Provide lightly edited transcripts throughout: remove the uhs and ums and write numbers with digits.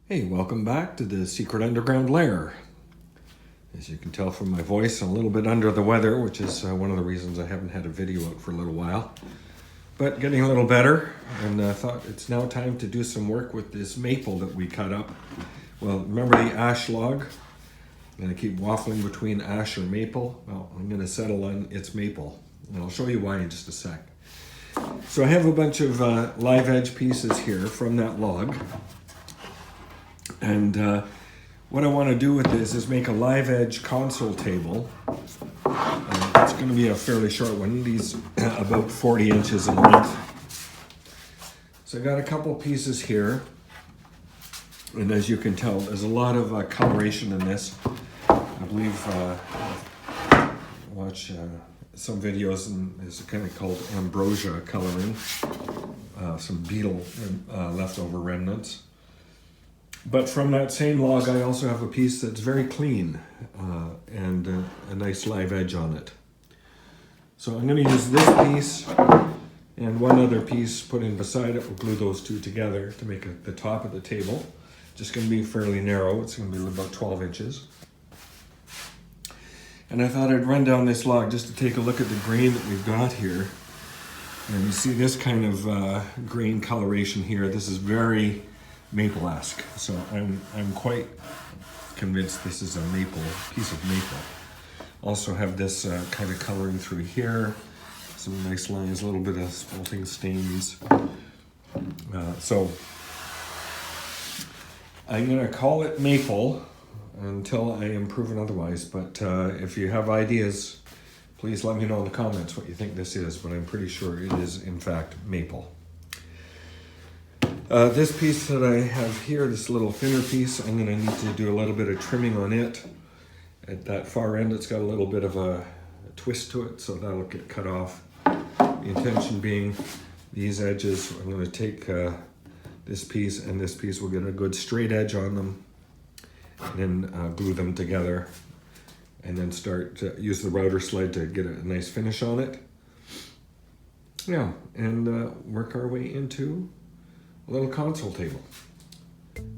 Hey, welcome back to the Secret Underground Lair. As you can tell from my voice, I'm a little bit under the weather, which is one of the reasons I haven't had a video out for a little while. But getting a little better, and I thought it's now time to do some work with this maple that we cut up. Well, remember the ash log? I'm going to keep waffling between ash or maple. Well, I'm going to settle on it's maple, and I'll show you why in just a sec. So I have a bunch of live edge pieces here from that log. And what I want to do with this is make a live edge console table. It's going to be a fairly short one, these about 40 inches in length. So I got a couple pieces here. And as you can tell, there's a lot of coloration in this. I believe, watch some videos, and it's kind of called ambrosia coloring. Some beetle leftover remnants. But from that same log, I also have a piece that's very clean and a nice live edge on it. So I'm going to use this piece and one other piece put in beside it. We'll glue those two together to make the top of the table. Just going to be fairly narrow. It's going to be about 12 inches. And I thought I'd run down this log just to take a look at the grain that we've got here. And you see this kind of grain coloration here. This is very maple-esque, so I'm quite convinced this is a piece of maple. Also have this kind of coloring through here, some nice lines, a little bit of spalting stains. So I'm gonna call it maple until I am proven otherwise, but if you have ideas, please let me know in the comments what you think this is, but I'm pretty sure it is in fact maple. This piece that I have here, this little thinner piece, I'm going to need to do a little bit of trimming on it. At that far end, it's got a little bit of a twist to it, so that'll get cut off. The intention being these edges, I'm going to take this piece and this piece will get a good straight edge on them, and then glue them together, and then start to use the router sled to get a nice finish on it. Yeah, and work our way into a little console table.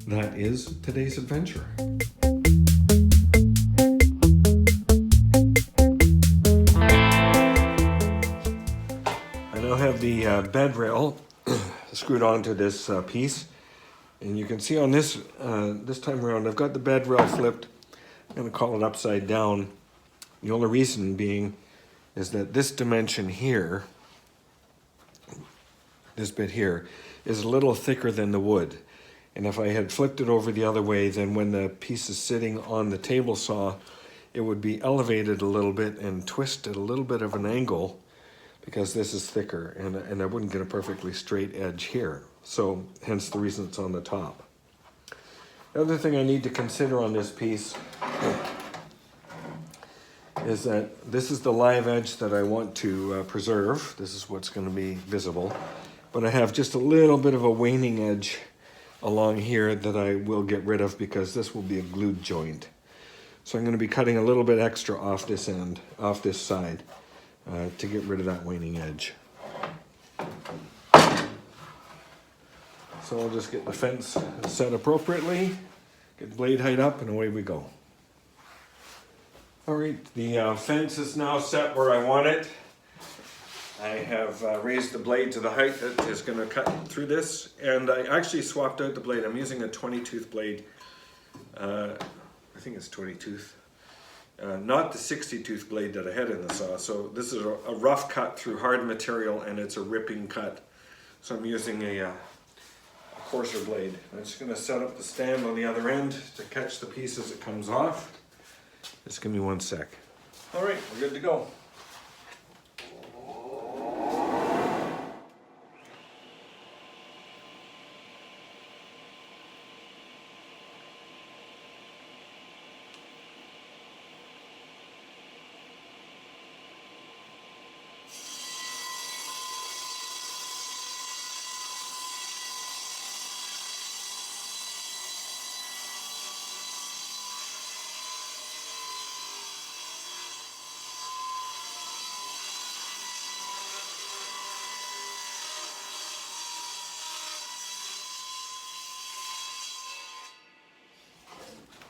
That is today's adventure. I now have the bed rail screwed onto this piece, and you can see on this time around I've got the bed rail flipped. I'm going to call it upside down. The only reason being is that this dimension here, this bit here, is a little thicker than the wood. And if I had flipped it over the other way, then when the piece is sitting on the table saw, it would be elevated a little bit and twisted a little bit of an angle because this is thicker, and I wouldn't get a perfectly straight edge here. So hence the reason it's on the top. The other thing I need to consider on this piece is that this is the live edge that I want to preserve. This is what's going to be visible. But I have just a little bit of a waning edge along here that I will get rid of because this will be a glued joint. So I'm going to be cutting a little bit extra off this end, off this side, to get rid of that waning edge. So I'll just get the fence set appropriately, get the blade height up, and away we go. All right, the fence is now set where I want it. I have raised the blade to the height that is going to cut through this, and I actually swapped out the blade. I'm using a 20-tooth blade. I think it's 20-tooth. Not the 60-tooth blade that I had in the saw. So this is a rough cut through hard material, and it's a ripping cut. So I'm using a coarser blade. I'm just going to set up the stand on the other end to catch the piece as it comes off. Just give me 1 sec. All right, we're good to go.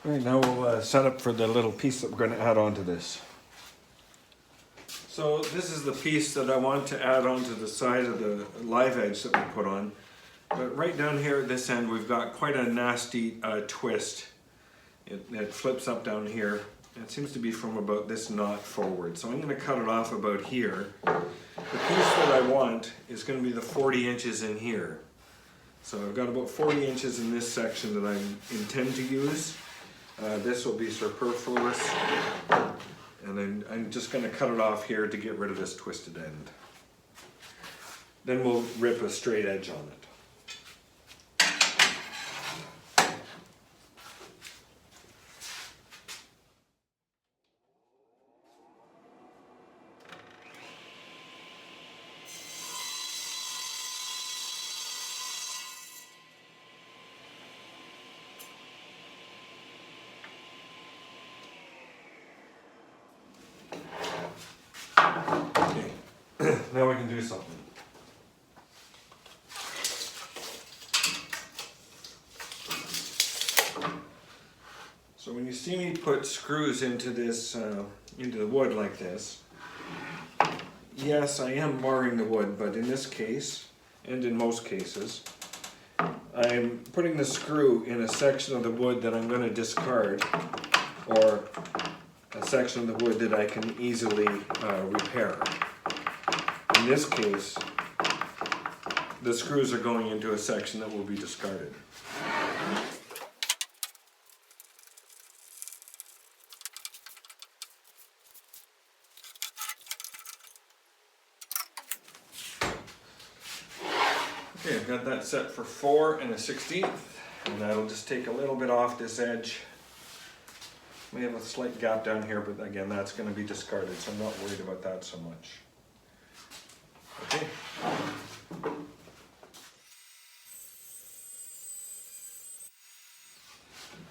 All right, now we'll set up for the little piece that we're going to add onto this. So this is the piece that I want to add onto the side of the live edge that we put on. But right down here at this end, we've got quite a nasty twist. It flips up down here. It seems to be from about this knot forward. So I'm going to cut it off about here. The piece that I want is going to be the 40 inches in here. So I've got about 40 inches in this section that I intend to use. This will be superfluous. And then I'm just going to cut it off here to get rid of this twisted end. Then we'll rip a straight edge on it. Now we can do something. So when you see me put screws into this, into the wood like this, yes, I am marring the wood, but in this case, and in most cases, I'm putting the screw in a section of the wood that I'm going to discard, or a section of the wood that I can easily repair. In this case, the screws are going into a section that will be discarded. Okay, I've got that set for 4 1/16, and that'll just take a little bit off this edge. May have a slight gap down here, but again, that's going to be discarded, so I'm not worried about that so much. Okay.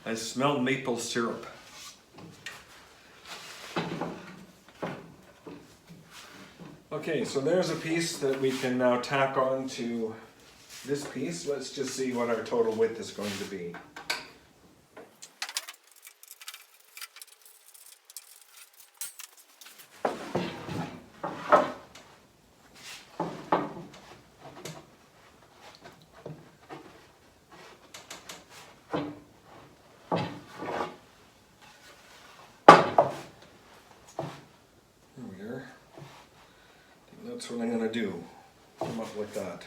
I smell maple syrup. Okay, so there's a piece that we can now tack on to this piece. Let's just see what our total width is going to be. That's what I'm going to do, come up like that.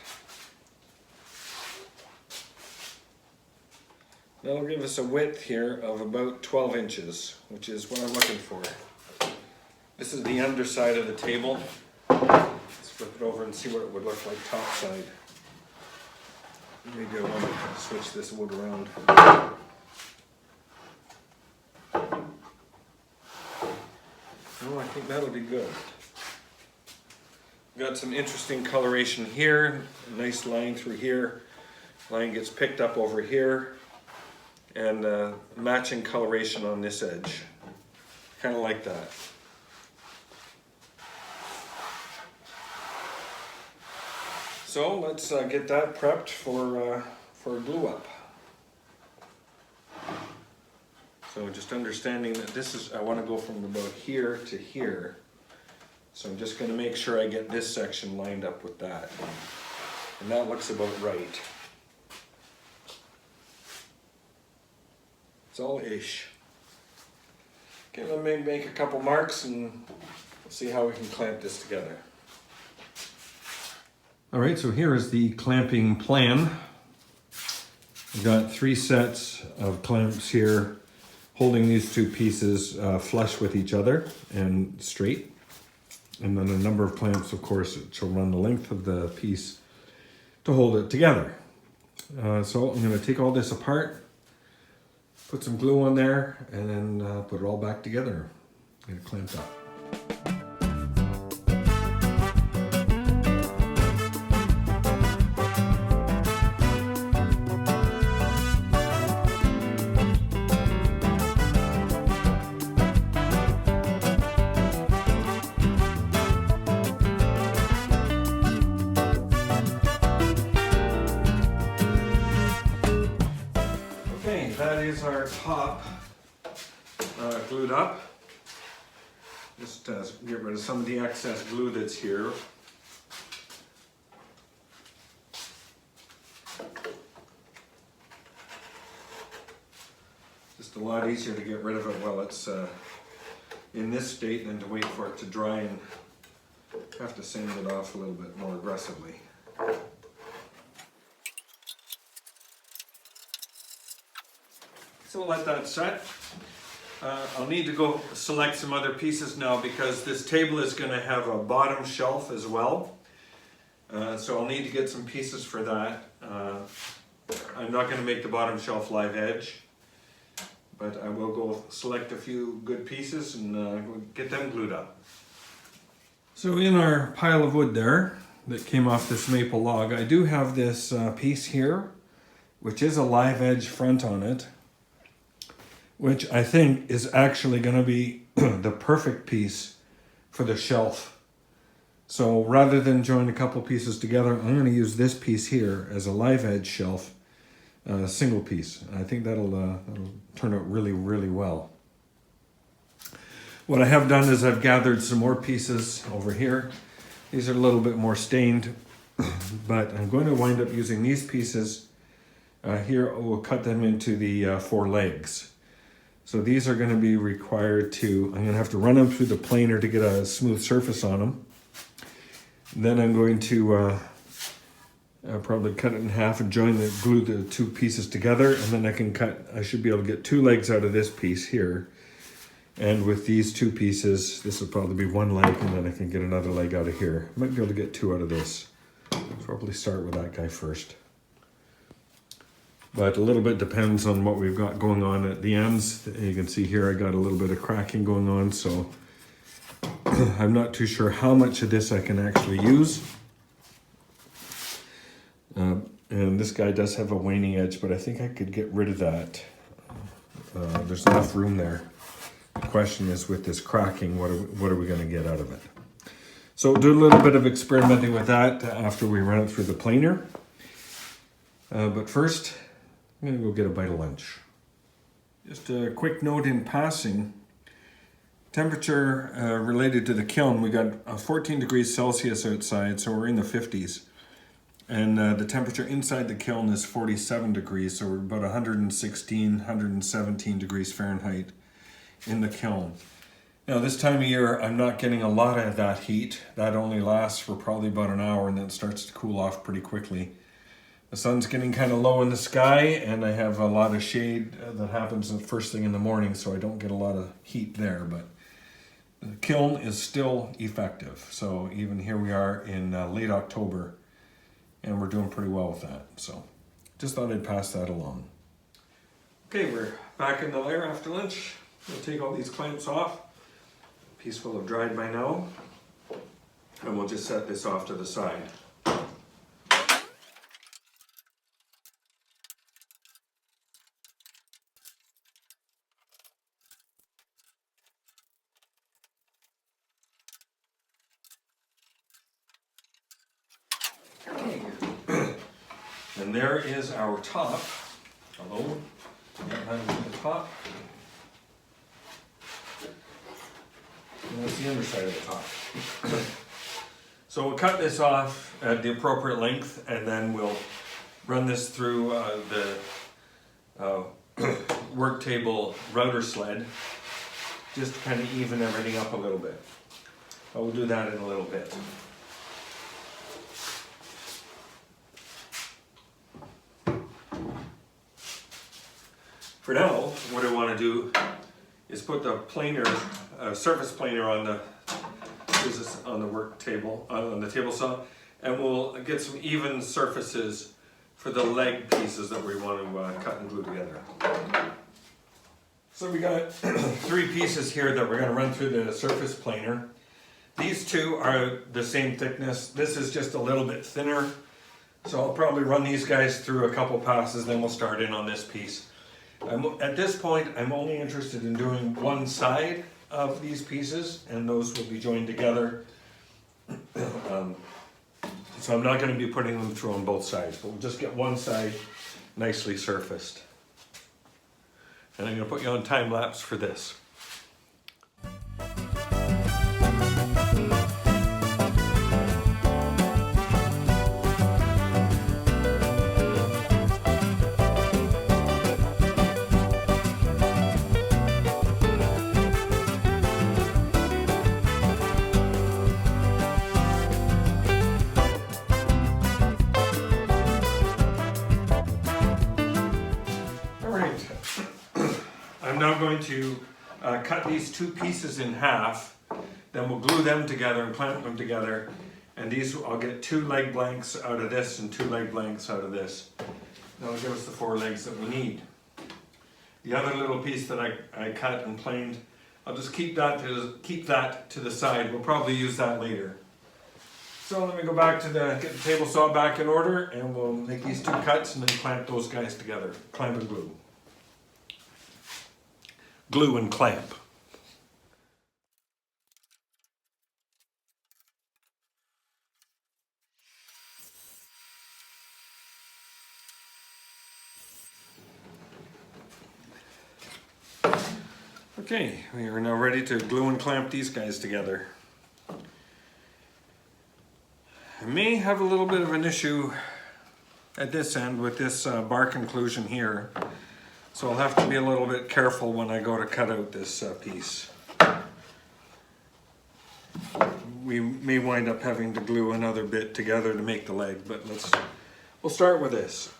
That'll give us a width here of about 12 inches, which is what I'm looking for. This is the underside of the table. Let's flip it over and see what it would look like top side. Maybe I want to switch this wood around. Oh, I think that'll be good. Got some interesting coloration here, a nice line through here, line gets picked up over here, and matching coloration on this edge, kind of like that. So let's get that prepped for glue up. So just understanding that this is, I want to go from about here to here. So I'm just going to make sure I get this section lined up with that. And that looks about right. It's all ish. Okay, let me make a couple marks and we'll see how we can clamp this together. All right, so here is the clamping plan. I've got 3 sets of clamps here holding these 2 pieces flush with each other and straight. And then a number of clamps, of course, which will run the length of the piece to hold it together. So I'm going to take all this apart, put some glue on there, and then put it all back together and clamped up. That is our top glued up. Just get rid of some of the excess glue that's here. Just a lot easier to get rid of it while it's in this state than to wait for it to dry and have to sand it off a little bit more aggressively. So we'll let that set. I'll need to go select some other pieces now because this table is going to have a bottom shelf as well. So I'll need to get some pieces for that. I'm not going to make the bottom shelf live edge, but I will go select a few good pieces and get them glued up. So in our pile of wood there that came off this maple log, I do have this piece here, which is a live edge front on it, which I think is actually going to be the perfect piece for the shelf. So rather than join a couple pieces together, I'm going to use this piece here as a live edge shelf, single piece. I think that'll turn out really, really well. What I have done is I've gathered some more pieces over here. These are a little bit more stained, but I'm going to wind up using these pieces here. We'll cut them into the 4 legs. So these are going to be required I'm going to have to run them through the planer to get a smooth surface on them. Then I'm going to probably cut it in half and glue the 2 pieces together, and then I should be able to get 2 legs out of this piece here. And with these 2 pieces, this will probably be 1 leg, and then I can get another leg out of here. I might be able to get 2 out of this. I'll probably start with that guy first. But a little bit depends on what we've got going on at the ends. You can see here I got a little bit of cracking going on, so I'm not too sure how much of this I can actually use. And this guy does have a waning edge, but I think I could get rid of that. There's enough room there. The question is, with this cracking, what are we going to get out of it? So we'll do a little bit of experimenting with that after we run it through the planer. But first, I'm going to go get a bite of lunch. Just a quick note in passing. Temperature related to the kiln, we got 14 degrees Celsius outside, so we're in the 50s. And the temperature inside the kiln is 47 degrees, so we're about 116, 117 degrees Fahrenheit in the kiln. Now this time of year, I'm not getting a lot of that heat. That only lasts for probably about an hour and then it starts to cool off pretty quickly. The sun's getting kind of low in the sky, and I have a lot of shade that happens the first thing in the morning, so I don't get a lot of heat there, but the kiln is still effective. So even here we are in late October, and we're doing pretty well with that. So just thought I'd pass that along. Okay, we're back in the lair after lunch. We'll take all these clamps off. Piece will have dried by now, and we'll just set this off to the side. Okay. And there is our top. Hello. That is the top. And that's the underside of the top. So we'll cut this off at the appropriate length, and then we'll run this through the Worktable router sled, just to kind of even everything up a little bit. But we'll do that in a little bit. For now, what I want to do is put the planer, surface planer on the work table, on the table saw, and we'll get some even surfaces for the leg pieces that we want to cut and glue together. So we got 3 pieces here that we're going to run through the surface planer. These 2 are the same thickness. This is just a little bit thinner, so I'll probably run these guys through a couple passes, then we'll start in on this piece. At this point, I'm only interested in doing one side of these pieces, and those will be joined together. So I'm not going to be putting them through on both sides, but we'll just get one side nicely surfaced. And I'm going to put you on time lapse for this. All right, I'm now going to cut these two pieces in half, then we'll glue them together and clamp them together, and these, I'll get 2 leg blanks out of this and 2 leg blanks out of this. That'll give us the 4 legs that we need. The other little piece that I cut and planed, I'll just keep that to the side. We'll probably use that later. So let me go back to get the table saw back in order, and we'll make these 2 cuts and then clamp those guys together. Clamp and glue. Glue and clamp. Okay, we are now ready to glue and clamp these guys together. I may have a little bit of an issue at this end with this bar conclusion here, so I'll have to be a little bit careful when I go to cut out this piece. We may wind up having to glue another bit together to make the leg, but we'll start with this.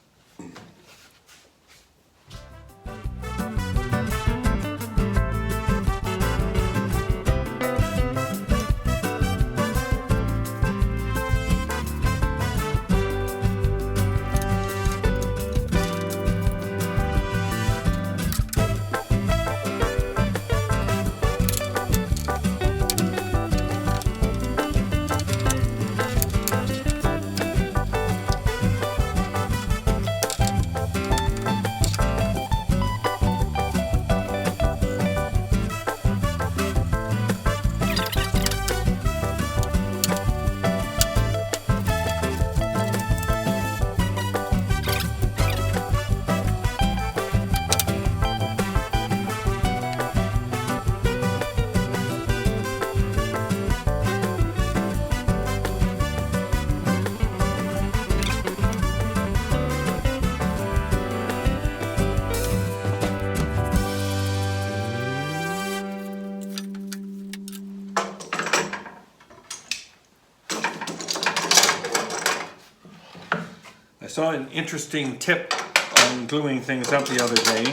I saw an interesting tip on gluing things up the other day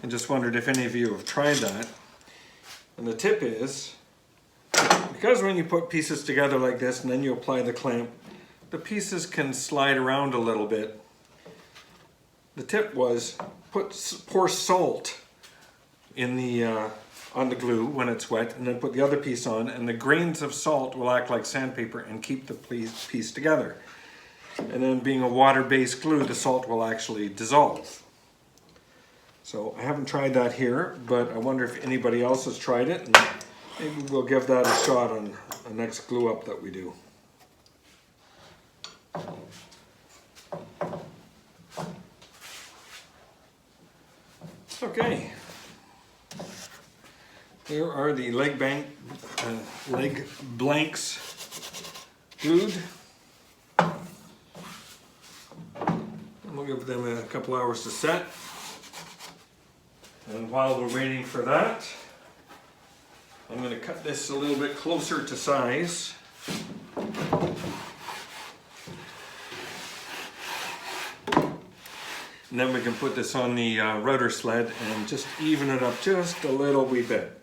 and just wondered if any of you have tried that. And the tip is, because when you put pieces together like this and then you apply the clamp, the pieces can slide around a little bit. The tip was pour salt in on the glue when it's wet, and then put the other piece on, and the grains of salt will act like sandpaper and keep the piece together. And then being a water-based glue, the salt will actually dissolve. So I haven't tried that here, but I wonder if anybody else has tried it, and maybe we'll give that a shot on the next glue up that we do. Okay, here are the leg blanks glued. We'll give them a couple hours to set. And while we're waiting for that, I'm going to cut this a little bit closer to size. And then we can put this on the router sled and just even it up just a little wee bit.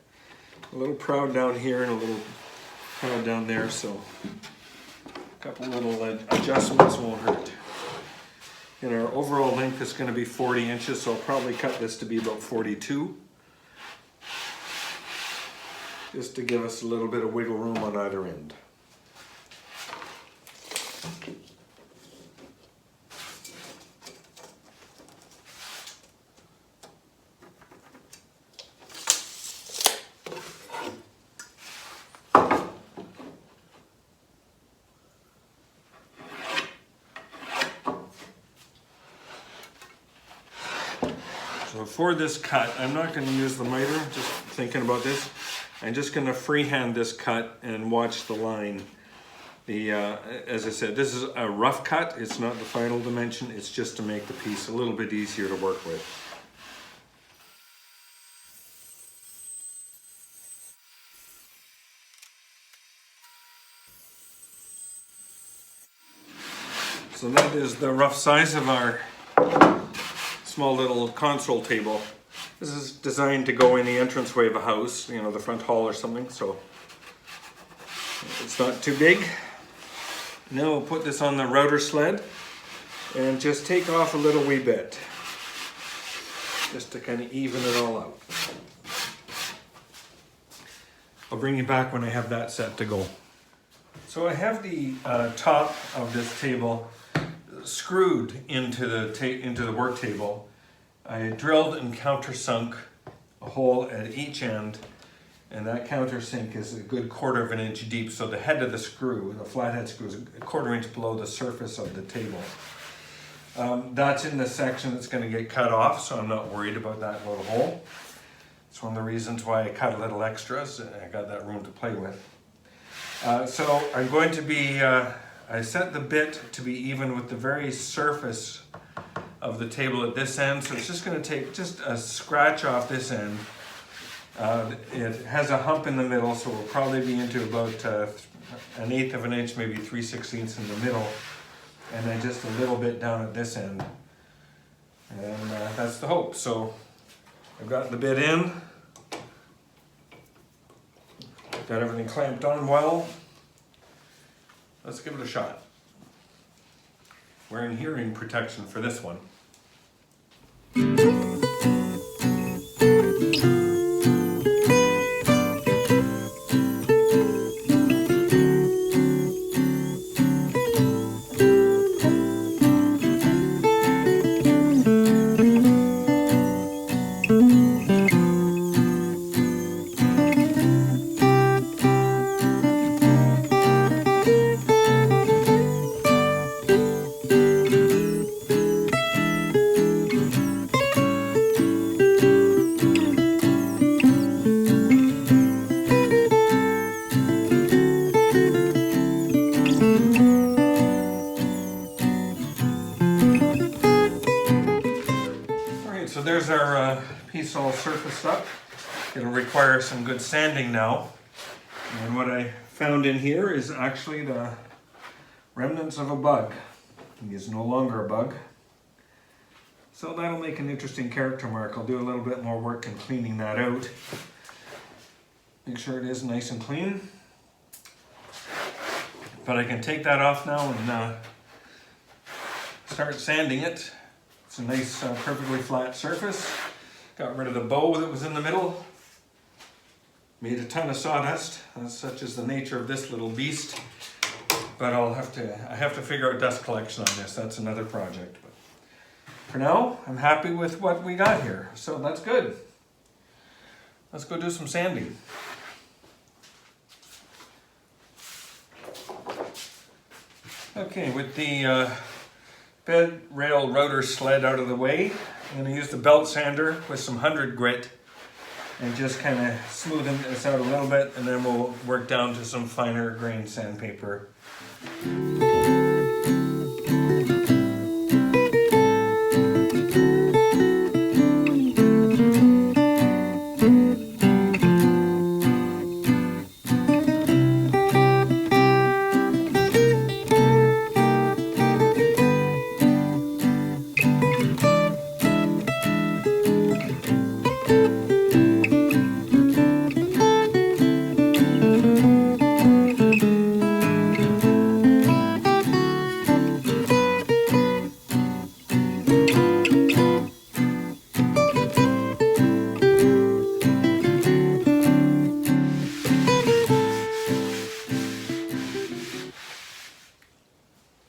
A little proud down here and a little proud down there, so a couple little adjustments won't hurt. And our overall length is going to be 40 inches, so I'll probably cut this to be about 42. Just to give us a little bit of wiggle room on either end. So for this cut, I'm not going to use the miter, just thinking about this. I'm just going to freehand this cut and watch the line. As I said, this is a rough cut. It's not the final dimension. It's just to make the piece a little bit easier to work with. So that is the rough size of our small little console table. This is designed to go in the entranceway of a house, you know, the front hall or something, so it's not too big. Now we'll put this on the router sled and just take off a little wee bit, just to kind of even it all out. I'll bring you back when I have that set to go. So I have the top of this table screwed into the work table. I drilled and countersunk a hole at each end, and that countersink is a good 1/4 of an inch deep, so the head of the screw, the flathead screw, is a 1/4 inch below the surface of the table. That's in the section that's going to get cut off, so I'm not worried about that little hole. It's one of the reasons why I cut a little extra, so I got that room to play with. So I'm going to be, I set the bit to be even with the very surface of the table at this end, so it's just going to take just a scratch off this end. It has a hump in the middle, so we'll probably be into about 1/8 of an inch, maybe 3/16 in the middle, and then just a little bit down at this end. And that's the hope. So I've got the bit in, got everything clamped on well. Let's give it a shot. Wearing hearing protection for this one. So there's our piece all surfaced up. It'll require some good sanding now. And what I found in here is actually the remnants of a bug. He is no longer a bug. So that'll make an interesting character mark. I'll do a little bit more work in cleaning that out. Make sure it is nice and clean. But I can take that off now and start sanding it. It's a nice, perfectly flat surface. Got rid of the bow that was in the middle. Made a ton of sawdust. Such is the nature of this little beast. But I have to figure out dust collection on this. That's another project. But for now, I'm happy with what we got here. So that's good. Let's go do some sanding. Okay, with the bed rail router sled out of the way, I'm going to use the belt sander with some 100 grit and just kind of smoothen this out a little bit, and then we'll work down to some finer grain sandpaper.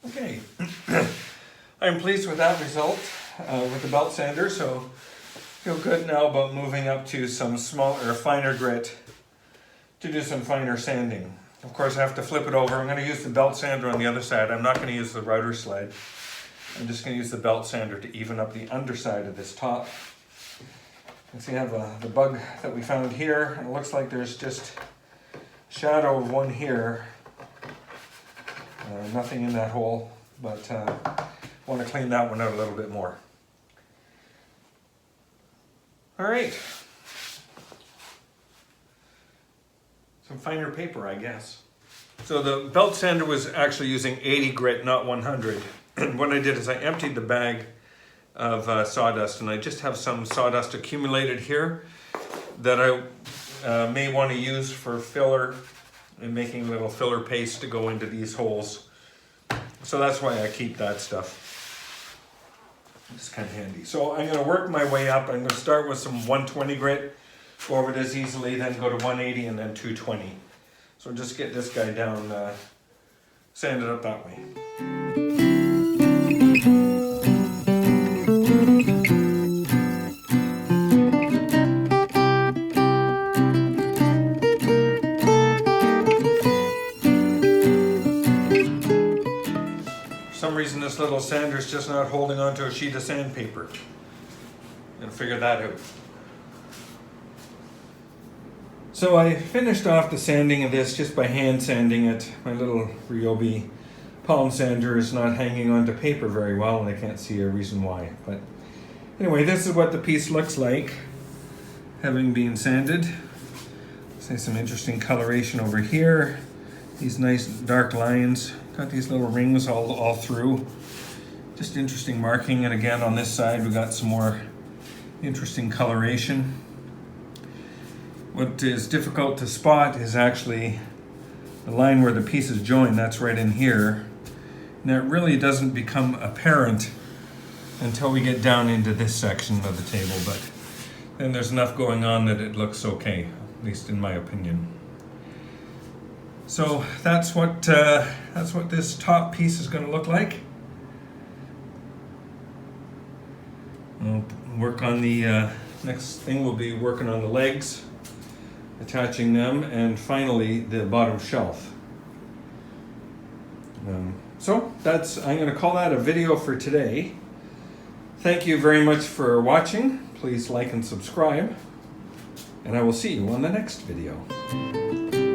Okay, I'm pleased with that result with the belt sander, so feel good now about moving up to some smaller, finer grit to do some finer sanding. Of course, I have to flip it over. I'm going to use the belt sander on the other side. I'm not going to use the router sled. I'm just going to use the belt sander to even up the underside of this top. You can see I have the bug that we found here, and it looks like there's just a shadow of one here. Nothing in that hole, but I want to clean that one out a little bit more. All right. Some finer paper, I guess. So the belt sander was actually using 80 grit, not 100. And what I did is I emptied the bag of sawdust, and I just have some sawdust accumulated here that I may want to use for filler and making a little filler paste to go into these holes. So that's why I keep that stuff. It's kind of handy. So I'm going to work my way up. I'm going to start with some 120 grit, go over this easily, then go to 180 and then 220. So just get this guy down, sand it up that way. For some reason this little sander is just not holding onto a sheet of sandpaper. I'm going to figure that out. So I finished off the sanding of this just by hand sanding it. My little Ryobi palm sander is not hanging onto paper very well, and I can't see a reason why. But anyway, this is what the piece looks like, having been sanded. See some interesting coloration over here. These nice dark lines. Got these little rings all through. Just interesting marking. And again, on this side, we got some more interesting coloration. What is difficult to spot is actually the line where the pieces join. That's right in here. And that really doesn't become apparent until we get down into this section of the table, but then there's enough going on that it looks okay, at least in my opinion. So that's what this top piece is going to look like. We'll work on the next thing. We'll be working on the legs, attaching them, and finally the bottom shelf. So I'm going to call that a video for today. Thank you very much for watching. Please like and subscribe, and I will see you on the next video.